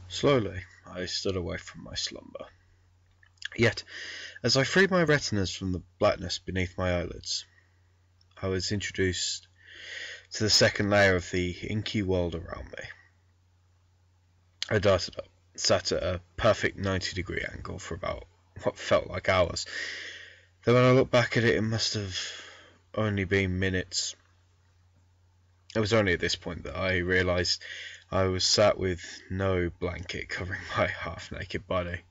Slowly, I stood away from my slumber. Yet, as I freed my retinas from the blackness beneath my eyelids, I was introduced to the second layer of the inky world around me. I darted up, sat at a perfect 90-degree angle for about what felt like hours. Then when I looked back at it must have only been minutes. It was only at this point that I realised I was sat with no blanket covering my half-naked body.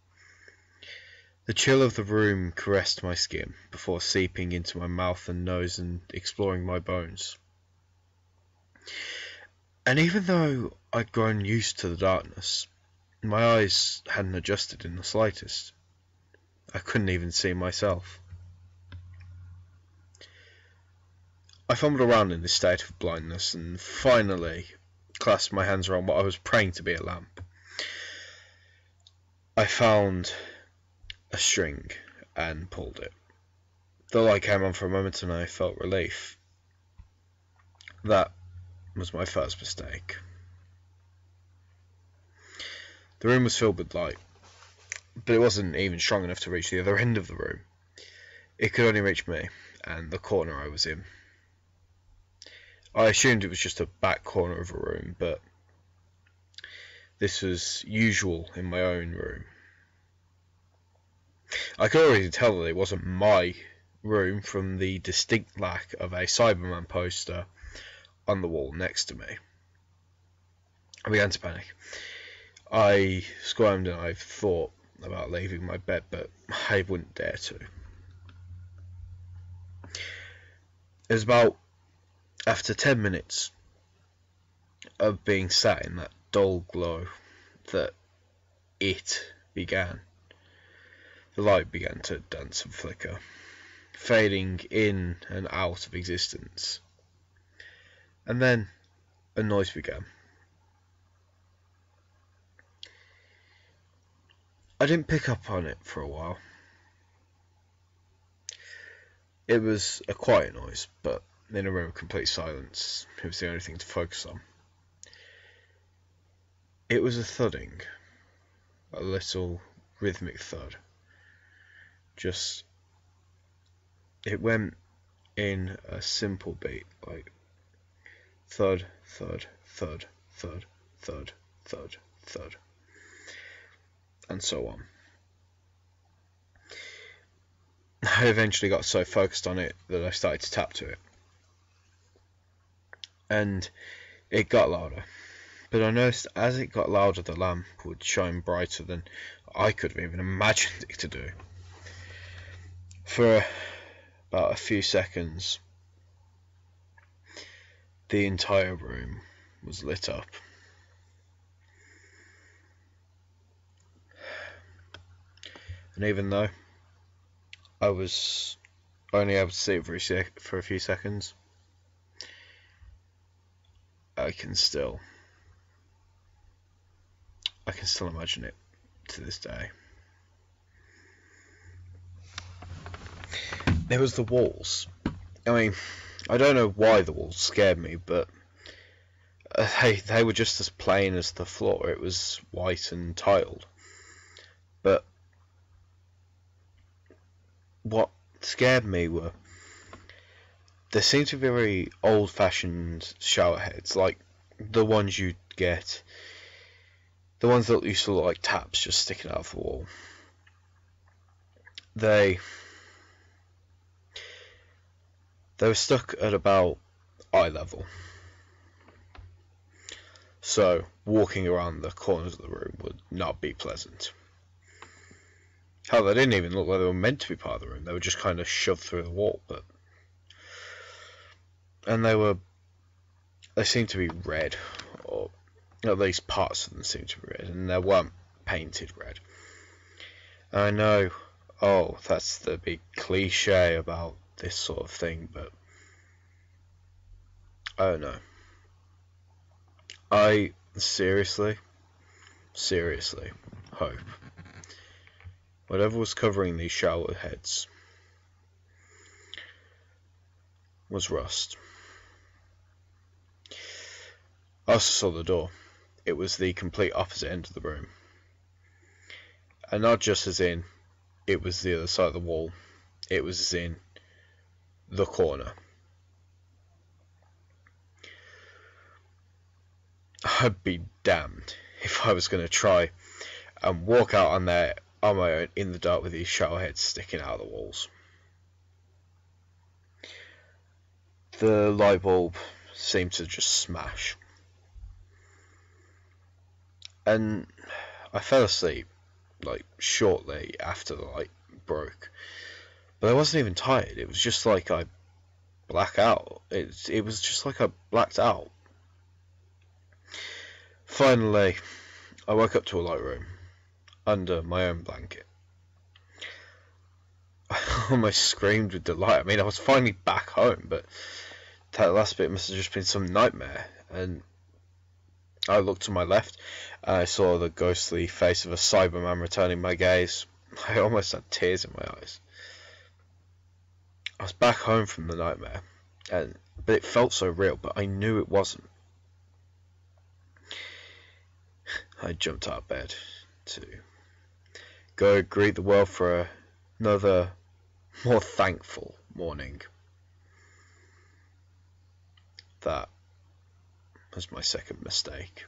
The chill of the room caressed my skin before seeping into my mouth and nose and exploring my bones. And even though I'd grown used to the darkness, my eyes hadn't adjusted in the slightest. I couldn't even see myself. I fumbled around in this state of blindness and finally clasped my hands around what I was praying to be a lamp. I found a string and pulled it. The light came on for a moment and I felt relief. That was my first mistake. The room was filled with light, but it wasn't even strong enough to reach the other end of the room. It could only reach me and the corner I was in. I assumed it was just a back corner of a room, but this was usual in my own room. I could already tell that it wasn't my room from the distinct lack of a Cyberman poster on the wall next to me. I began to panic. I squirmed and I thought about leaving my bed, but I wouldn't dare to. It was about after 10 minutes of being sat in that dull glow that it began. The light began to dance and flicker, fading in and out of existence. And then a noise began. I didn't pick up on it for a while. It was a quiet noise, but in a room of complete silence, it was the only thing to focus on. It was a thudding, a little rhythmic thud. It went in a simple beat, like thud, thud, thud, thud, thud, thud, thud, and so on. I eventually got so focused on it that I started to tap to it. And it got louder. But I noticed as it got louder, the lamp would shine brighter than I could have even imagined it to do. For about a few seconds, the entire room was lit up. And even though I was only able to see it for a few seconds, I can still imagine it to this day. There was the walls. I mean, I don't know why the walls scared me, but they were just as plain as the floor. It was white and tiled. But what scared me were there seemed to be very old-fashioned shower heads, like the ones you'd get, the ones that used to look like taps just sticking out of the wall. They were stuck at about eye level, so walking around the corners of the room would not be pleasant. Hell, they didn't even look like they were meant to be part of the room. They were just kind of shoved through the wall, and they seemed to be red, or at least parts of them seemed to be red, and they weren't painted red. And I know, that's the big cliche about this sort of thing, but I don't know. I seriously hope whatever was covering these shower heads was rust. I also saw the door. it was the complete opposite end of the room. And not just as in it was the other side of the wall, it was as in the corner. I'd be damned if I was going to try and walk out on there on my own in the dark with these shower heads sticking out of the walls. The light bulb seemed to just smash. And I fell asleep, like, shortly after the light broke. But I wasn't even tired, it was just like I blacked out. It was just like I blacked out. Finally, I woke up to a light room, under my own blanket. I almost screamed with delight. I mean, I was finally back home, but that last bit must have just been some nightmare. And I looked to my left, and I saw the ghostly face of a Cyberman returning my gaze. I almost had tears in my eyes. I was back home from the nightmare, but it felt so real, but I knew it wasn't. I jumped out of bed to go greet the world for another, more thankful morning. That was my second mistake.